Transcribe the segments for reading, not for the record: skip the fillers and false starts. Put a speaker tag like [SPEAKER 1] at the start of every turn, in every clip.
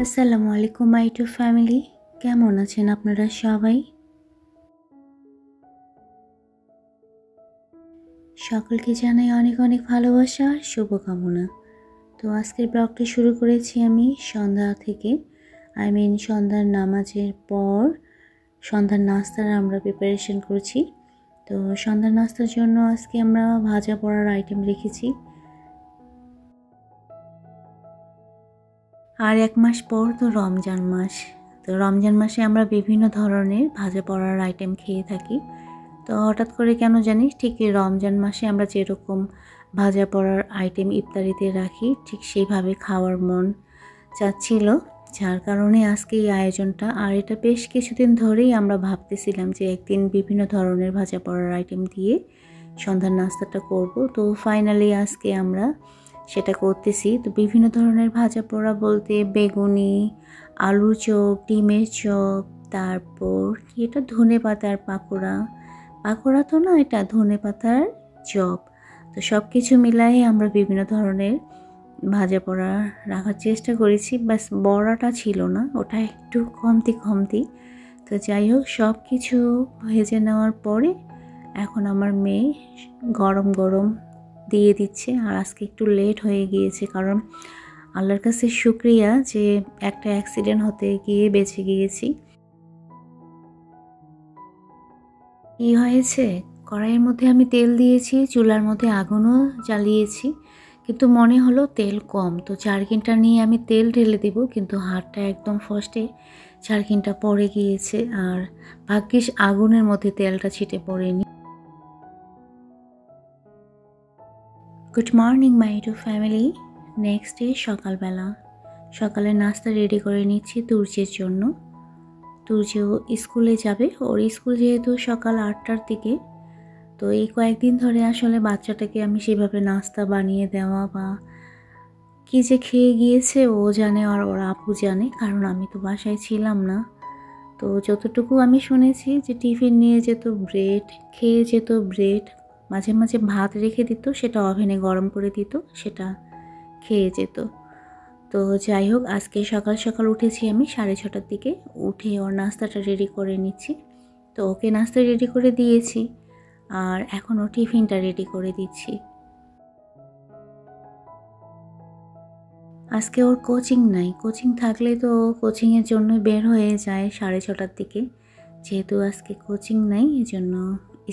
[SPEAKER 1] আসসালামু আলাইকুম মাই to family, কেমন আছেন আপনারা সবাই? সকলকে জানাই অনেক অনেক ভালোবাসা আর শুভকামনা। তো আজকের ব্লগটি শুরু করেছি আমি সন্ধ্যা থেকে। সন্ধ্যার নামাজের পর সন্ধ্যার নাস্তার আমরা প্রিপারেশন করছি। তো সন্ধ্যার নাস্তার জন্য আজকে আমরা ভাজা পোড়ার আইটেম রেখেছি। আর এক মাস পর তো রমজান মাস। তো রমজান মাসে আমরা বিভিন্ন ধরনের ভাজা পোড়ার আইটেম খেয়ে থাকি। তো হঠাৎ করে কেন জানি ঠিক রমজান মাসে আমরা যেরকম ভাজা পোড়ার আইটেম ইফতারিতে রাখি ঠিক সেইভাবে খাওয়ার মন চাচ্ছিল, যার কারণে আজকে এই আয়োজনটা। আর এটা বেশ কিছুদিন ধরেই আমরা ভাবতেছিলাম যে একদিন বিভিন্ন ধরনের ভাজা পোড়ার আইটেম দিয়ে সন্ধ্যার নাস্তাটা করব। তো ফাইনালি আজকে আমরা সেটা করতেছি। তো বিভিন্ন ধরনের ভাজা পোড়া বলতে বেগুনি, আলুর চপ, ডিমের চপ, তারপর এটা ধনেপাতার পাকোড়া তো না, এটা ধনেপাতার চপ। তো সব কিছু মিলাই আমরা বিভিন্ন ধরনের ভাজা পোড়া রাখার চেষ্টা করেছি। বাস বড়াটা ছিল না, ওটা একটু কমতি। তো যাই হোক, সব কিছু ভেজে নেওয়ার পরে এখন আমার মেয়ে গরম গরম দিয়ে দিচ্ছে। আর আজকে একটু লেট হয়ে গিয়েছে, কারণ আল্লাহর কাছে শুকরিয়া যে একটা অ্যাক্সিডেন্ট হতে গিয়ে বেঁচে গিয়েছি। কি হয়েছে, কড়াইয়ের মধ্যে আমি তেল দিয়েছি, চুলার মধ্যে আগুনও জ্বালিয়েছি, কিন্তু মনে হলো তেল কম। তো চারকিনটা নিয়ে আমি তেল ঢেলে দিব, কিন্তু হাতটা একদম ফার্স্টে চারকিনটা পড়ে গিয়েছে। আর ভাগ্যিস আগুনের মধ্যে তেলটা ছিটে পড়েনি। Good morning my to family. Next day সকালবেলা সকালে নাস্তা রেডি করে নিচ্ছি তুর্যের জন্য। তুর্যও স্কুলে যাবে, ওর স্কুল যেহেতু সকাল 8টার দিকে। তো এই কয়েকদিন ধরে আসলে বাচ্চাটাকে আমি সেভাবে নাস্তা বানিয়ে দেওয়া বা কী যে খেয়ে গিয়েছে ও জানে আর ওর আপু জানে, কারণ আমি তো বাসায় ছিলাম না। তো যতটুকু আমি শুনেছি যে টিফিন নিয়ে যেত, ব্রেড খেয়ে যেত, ব্রেড মাঝে মাঝে ভাত রেখে দিত, সেটা ওভেনে গরম করে দিত, সেটা খেয়ে যেত। তো যাই হোক, আজকে সকাল সকাল উঠেছি আমি 6:30টার দিকে, উঠে ওর নাস্তাটা রেডি করে নিচ্ছি। তো ওকে নাস্তা রেডি করে দিয়েছি, আর এখন ও টিফিনটা রেডি করে দিচ্ছি। আজকে ওর কোচিং নাই, কোচিং থাকলে তো কোচিংয়ের জন্য বের হয়ে যায় 6:30টার দিকে। যেহেতু আজকে কোচিং নাই, এজন্য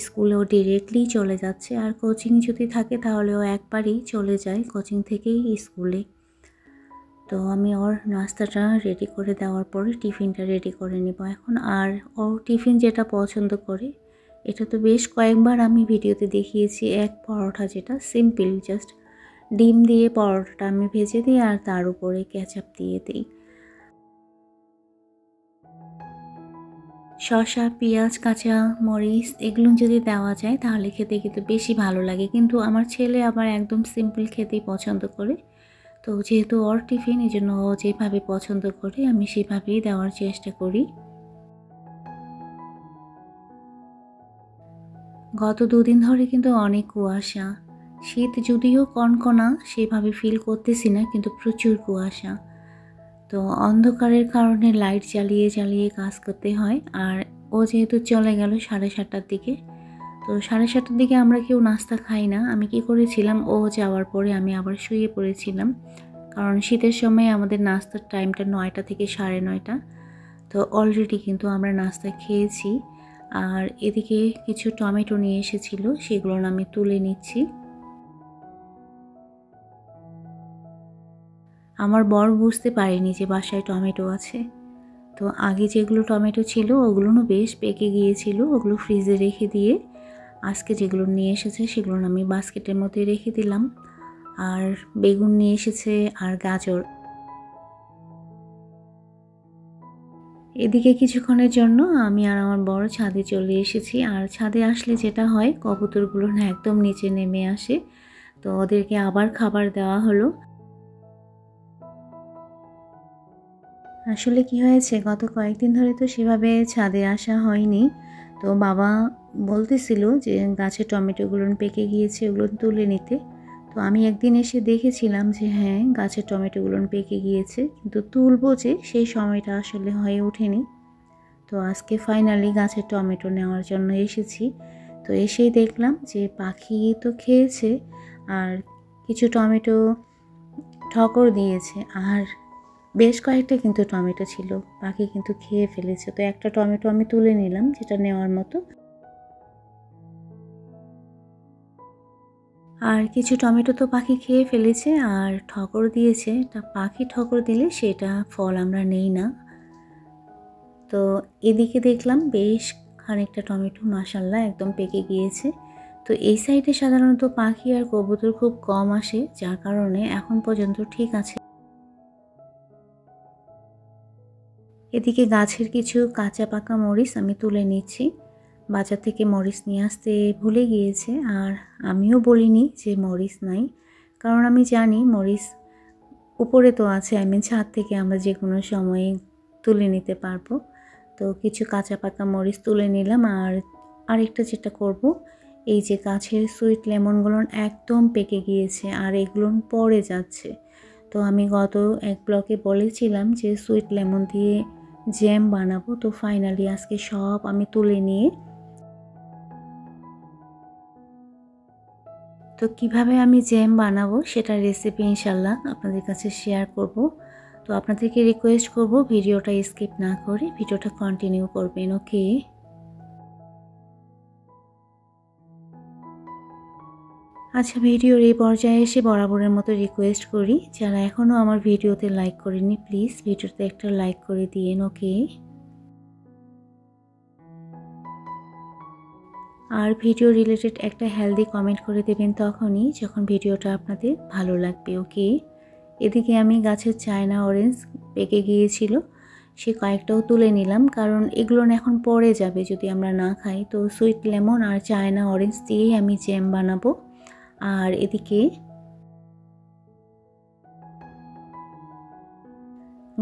[SPEAKER 1] স্কুলেও ডিরেক্টলি চলে যাচ্ছে। আর কোচিং যদি থাকে তাহলে ও একবারই চলে যায় কোচিং থেকেই স্কুলে। তো আমি ওর নাস্তাটা রেডি করে দেওয়ার পরে টিফিনটা রেডি করে নেব এখন। আর ওর টিফিন যেটা পছন্দ করে, এটা তো বেশ কয়েকবার আমি ভিডিওতে দেখিয়েছি, এক পরোটা, যেটা সিম্পল জাস্ট ডিম দিয়ে পরোটাটা আমি ভেজে দিই আর তার উপরে কেচাপ দিয়ে দিই। শসা, পেঁয়াজ, কাঁচা মরিচ এগুলো যদি দেওয়া যায় তাহলে খেতে কিন্তু বেশি ভালো লাগে, কিন্তু আমার ছেলে আবার একদম সিম্পল খেতেই পছন্দ করে। তো যেহেতু ওর টিফিন, এই জন্য ও যেভাবে পছন্দ করে আমি সেভাবেই দেওয়ার চেষ্টা করি। গত 2 দিন ধরে কিন্তু অনেক কুয়াশা, শীত যদিও কনকনা সেভাবে ফিল করতেছি না, কিন্তু প্রচুর কুয়াশা। তো অন্ধকারের কারণে লাইট জ্বালিয়ে জ্বালিয়ে কাজ করতে হয়। আর ও যেহেতু চলে গেল 7:30টার দিকে, তো 7:30টার দিকে আমরা কেউ নাস্তা খাই না। আমি কি করেছিলাম, ও যাওয়ার পরে আমি আবার শুয়ে পড়েছিলাম, কারণ শীতের সময় আমাদের নাস্তার টাইমটা 9টা থেকে 9:30। তো অলরেডি কিন্তু আমরা নাস্তা খেয়েছি। আর এদিকে কিছু টমেটো নিয়ে এসেছিল, সেগুলো আমি তুলে নিচ্ছি। আমার বর বুঝতে পারেনি যে বাসায় টমেটো আছে। তো আগে যেগুলো টমেটো ছিল ওগুলো বেশ পেকে গিয়েছিল, ওগুলো ফ্রিজে রেখে দিয়ে আজকে যেগুলো নিয়ে এসেছে সেগুলো আমি বাস্কেটের মধ্যে রেখে দিলাম। আর বেগুন নিয়ে এসেছে আর গাজর। এদিকে কিছুক্ষণের জন্য আমি আর আমার বড় ছাদে চলে এসেছি। আর ছাদে আসলে যেটা হয়, কবুতরগুলো না একদম নিচে নেমে আসে, তো ওদেরকে আবার খাবার দেওয়া হলো। আসলে কি হয়েছে, গত কয়েকদিন ধরে তো সেভাবে ছাদে আসা হয়নি। তো বাবা বলতেছিল যে গাছের টমেটোগুলো পেকে গিয়েছে, ওগুলো তুলে নিতে। তো আমি একদিন এসে দেখেছিলাম যে হ্যাঁ গাছের টমেটোগুলো পেকে গিয়েছে, কিন্তু তুলবো যে সেই সময়টা আসলে হয়ে ওঠেনি। তো আজকে ফাইনালি গাছের টমেটো নেওয়ার জন্য এসেছি। তো এসেই দেখলাম যে পাখি তো খেয়েছে আর কিছু টমেটো ঠকর দিয়েছে, আর বেশ কয়েকটা কিন্তু টমেটো ছিল, পাখি কিন্তু খেয়ে ফেলেছে। তো একটা টমেটো আমি তুলে নিলাম যেটা নেওয়ার মতো, আর কিছু টমেটো তো পাখি খেয়ে ফেলেছে আর ঠকর দিয়েছে। তা পাখি ঠকর দিলে সেটা ফল আমরা নেই না। তো এদিকে দেখলাম বেশ খানিকটা টমেটো মাশাআল্লাহ একদম পেকে গিয়েছে। তো এই সাইডে সাধারণত পাখি আর কবুতর খুব কম আসে, যার কারণে এখন পর্যন্ত ঠিক আছে। এদিকে গাছের কিছু কাঁচা পাকা মরিচ আমি তুলে নিচ্ছি। বাজার থেকে মরিচ নিয়ে আসতে ভুলে গিয়েছে, আর আমিও বলিনি যে মরিচ নাই, কারণ আমি জানি মরিচ উপরে তো আছে, ছাদ থেকে আমরা যে কোনো সময়ে তুলে নিতে পারবো। তো কিছু কাঁচা পাকা মরিচ তুলে নিলাম। আর আরেকটা যেটা করব, এই যে গাছের সুইট লেমনগুলো একদম পেকে গিয়েছে আর এগুলো পড়ে যাচ্ছে। তো আমি গত এক ব্লকে বলেছিলাম যে সুইট লেমন দিয়ে জ্যাম বানাবো। তো ফাইনালি আজকে সব আমি তুলে নিয়ে, তো কিভাবে আমি জ্যাম বানাবো সেটার রেসিপি ইনশাল্লাহ আপনাদের কাছে শেয়ার করব। তো আপনাদেরকে রিকোয়েস্ট করব ভিডিওটা স্কিপ না করে ভিডিওটা কন্টিনিউ করবেন, ওকে। আচ্ছা, ভিডিওর এই পর্যায়ে এসে বরাবরের মতো রিকোয়েস্ট করি, যারা এখনও আমার ভিডিওতে লাইক করেনি প্লিজ ভিডিওতে একটা লাইক করে দিয়েন, ওকে। আর ভিডিও রিলেটেড একটা হেলদি কমেন্ট করে দেবেন তখনই যখন ভিডিওটা আপনাদের ভালো লাগবে, ওকে। এদিকে আমি গাছের চায়না অরেঞ্জ পেকে গিয়েছিল, সে কয়েকটাও তুলে নিলাম, কারণ এগুলো এখন পড়ে যাবে যদি আমরা না খাই। তো সুইট লেমন আর চায়না অরেঞ্জ দিয়েই আমি জ্যাম বানাবো। আর এদিকে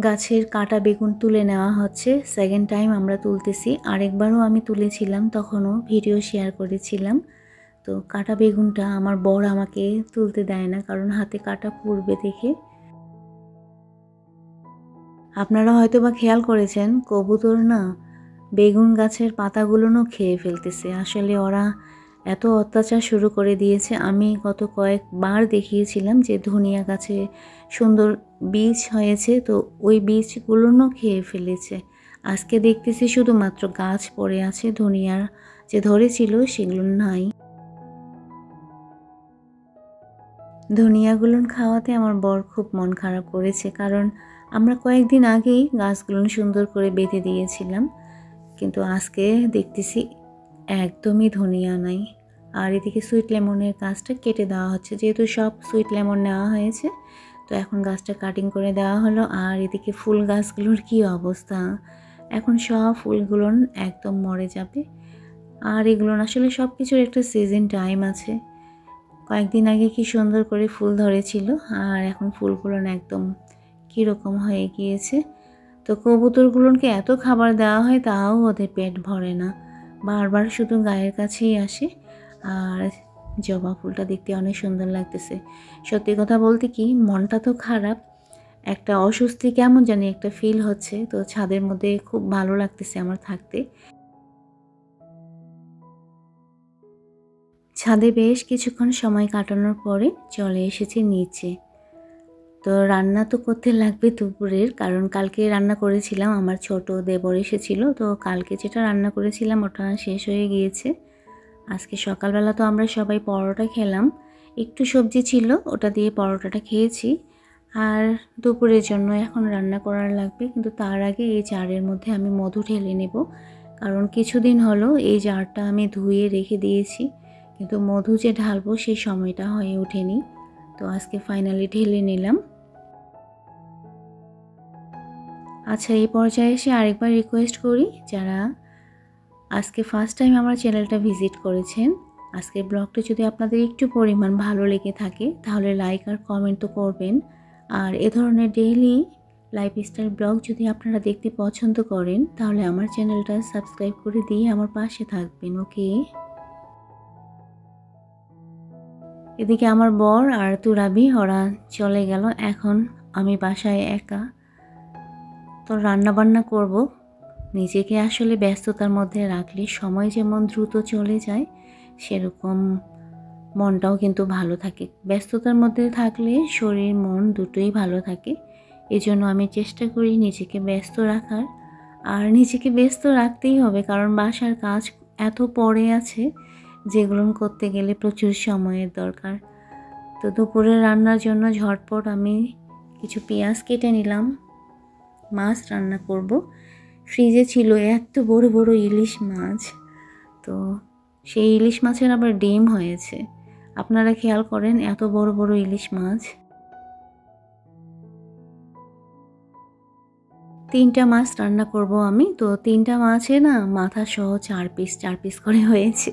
[SPEAKER 1] গাছের কাটা বেগুন তুলে নেওয়া হচ্ছে, সেকেন্ড টাইম আমরা তুলতেছি। আরেকবারও আমি তুলেছিলাম, তখনও ভিডিও শেয়ার করেছিলাম। তো কাটা বেগুনটা আমার বর আমাকে তুলতে দেয় না, কারণ হাতে কাটা পুড়বে দেখে। আপনারা হয়তো বা খেয়াল করেছেন কবুতর না বেগুন গাছের পাতাগুলোও খেয়ে ফেলতেছে। আসলে ওরা এত অত্যাচার শুরু করে দিয়েছে। আমি গত কয়েকবার দেখিয়েছিলাম যে ধনিয়া গাছে সুন্দর বীজ হয়েছে, তো ওই বীজগুলোও খেয়ে ফেলেছে। আজকে দেখতেছি শুধুমাত্র গাছ পড়ে আছে, ধনিয়ার যে ধরেছিল সেগুলো নাই। ধনিয়াগুলো খাওয়াতে আমার বর খুব মন খারাপ করেছে, কারণ আমরা কয়েকদিন আগেই গাছগুলো সুন্দর করে বেঁধে দিয়েছিলাম, কিন্তু আজকে দেখতেছি একদমই ধনিয়া নাই। আর এদিকে সুইট লেমনের গাছটা কেটে দেওয়া হচ্ছে, যেহেতু সব সুইট লেমন নেওয়া হয়েছে তো এখন গাছটা কাটিং করে দেওয়া হলো। আর এদিকে ফুল গাছগুলোর কি অবস্থা, এখন সব ফুলগুলো একদম মরে যাবে। আর এগুলো আসলে সব কিছুর একটা সিজন টাইম আছে। কয়েকদিন আগে কি সুন্দর করে ফুল ধরেছিল, আর এখন ফুলগুলো একদম কীরকম হয়ে গিয়েছে। তো কবুতরগুলোকে এত খাবার দেওয়া হয় তাও ওদের পেট ভরে না, বারবার শুধু গায়ের কাছেই আসে। আর জবা ফুলটা দেখতে অনেক সুন্দর লাগতেছে। সত্যি কথা বলতে কি, মনটা তো খারাপ, একটা অস্বস্তি কেমন জানি একটা ফিল হচ্ছে। তো ছাদের মধ্যে খুব ভালো লাগতেছে আমার থাকতে। ছাদে বেশ কিছুক্ষণ সময় কাটানোর পরে চলে এসেছি নিচে। তো রান্না তো করতে লাগবে দুপুরের, কারণ কালকে রান্না করেছিলাম, আমার ছোট দেবর এসেছিল। তো কালকে যেটা রান্না করেছিলাম ওটা শেষ হয়ে গিয়েছে। আজকে সকালবেলা তো আমরা সবাই পরোটা খেলাম, একটু সবজি ছিল ওটা দিয়ে পরোটাটা খেয়েছি। আর দুপুরের জন্য এখন রান্না করার লাগবে, কিন্তু তার আগে এই জারের মধ্যে আমি মধু ঢেলে নেব, কারণ কিছুদিন হলো এই জারটা আমি ধুয়ে রেখে দিয়েছি, কিন্তু মধু যে ঢালবো সেই সময়টা হয়ে ওঠেনি। তো আজকে ফাইনালি ঢেলে নিলাম। আচ্ছা, এই পর্যায়ে এসে আরেকবার রিকোয়েস্ট করি, যারা আজকে ফার্স্ট টাইম আমার চ্যানেলটা ভিজিট করেছেন, আজকের ব্লগটা যদি আপনাদের একটু পরিমাণ ভালো লেগে থাকে তাহলে লাইক আর কমেন্ট তো করবেন। আর এ ধরনের ডেইলি লাইফস্টাইল ব্লগ যদি আপনারা দেখতে পছন্দ করেন তাহলে আমার চ্যানেলটা সাবস্ক্রাইব করে দিয়ে আমার পাশে থাকবেন, ওকে। এদিকে আমার বর আর তুরাবি ওরা চলে গেল, এখন আমি বাসায় একা। তো রান্না বান্না করব। নিজেকে আসলে ব্যস্ততার মধ্যে রাখলে সময় যেমন দ্রুত চলে যায়, সেরকম মনটাও কিন্তু ভালো থাকে। ব্যস্ততার মধ্যে থাকলে শরীর মন দুটোই ভালো থাকে। এজন্য আমি চেষ্টা করি নিজেকে ব্যস্ত রাখার। আর নিজেকে ব্যস্ত রাখতেই হবে, কারণ বাসার কাজ এত পড়ে আছে যেগুলো করতে গেলে প্রচুর সময়ের দরকার। তো দুপুরে রান্নার জন্য ঝটপট আমি কিছু পেঁয়াজ কেটে নিলাম। মাছ রান্না করব। ফ্রিজে ছিল এত বড় বড় ইলিশ মাছ, তো সেই ইলিশ মাছের আবার ডিম হয়েছে। আপনারা খেয়াল করেন, এত বড় বড় ইলিশ মাছ। 3টা মাছ রান্না করব আমি। তো 3টা মাছে না মাথা সহ 4 পিস করে হয়েছে।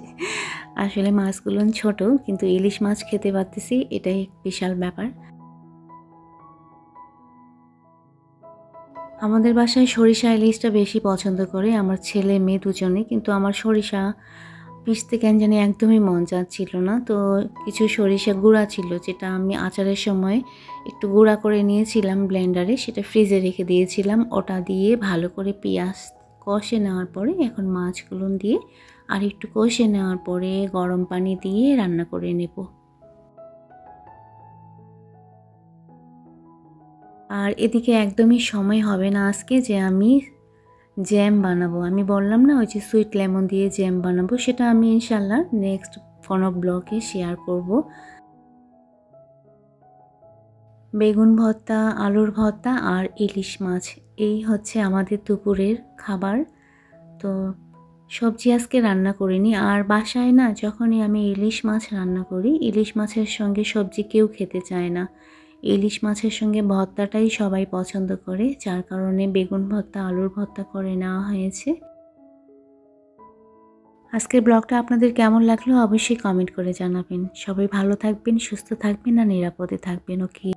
[SPEAKER 1] আসলে মাছগুলো ছোট, কিন্তু ইলিশ মাছ খেতে পারতেছি, এটাই বিশাল ব্যাপার। আমাদের বাসায় সরিষা ইলিশটা বেশি পছন্দ করে আমার ছেলে মেয়ে দুজনে, কিন্তু আমার সরিষা পিষতে কেন জানি একদমই মন চাচ্ছিল না। তো কিছু সরিষা গুঁড়া ছিল, যেটা আমি আচারের সময় একটু গুঁড়া করে নিয়েছিলাম ব্লেন্ডারে, সেটা ফ্রিজে রেখে দিয়েছিলাম। ওটা দিয়ে ভালো করে পেঁয়াজ কষে নেওয়ার পরে এখন মাছগুলো দিয়ে আর একটু কষে নেওয়ার পরে গরম পানি দিয়ে রান্না করে নেব। আর এদিকে একদমই সময় হবে না আজকে যে আমি জ্যাম বানাবো। আমি বললাম না, ওই যে সুইট লেমন দিয়ে জ্যাম বানাবো, সেটা আমি ইনশাল্লাহ নেক্সট কোনো ব্লগে শেয়ার করব। বেগুন ভর্তা, আলুর ভর্তা আর ইলিশ মাছ, এই হচ্ছে আমাদের দুপুরের খাবার। তো সবজি আজকে রান্না করিনি। আর বাসায় না, যখনই আমি ইলিশ মাছ রান্না করি, ইলিশ মাছের সঙ্গে সবজি কেউ খেতে চায় না। ইলিশ মাছের সঙ্গে ভর্তাটাই সবাই পছন্দ করে, যার কারণে বেগুন ভর্তা, আলুর ভর্তা করে নেওয়া হয়েছে। আজকের ব্লগটা আপনাদের কেমন লাগলো অবশ্যই কমেন্ট করে জানাবেন। সবাই ভালো থাকবেন, সুস্থ থাকবেন আর নিরাপদে থাকবেন। ওকে।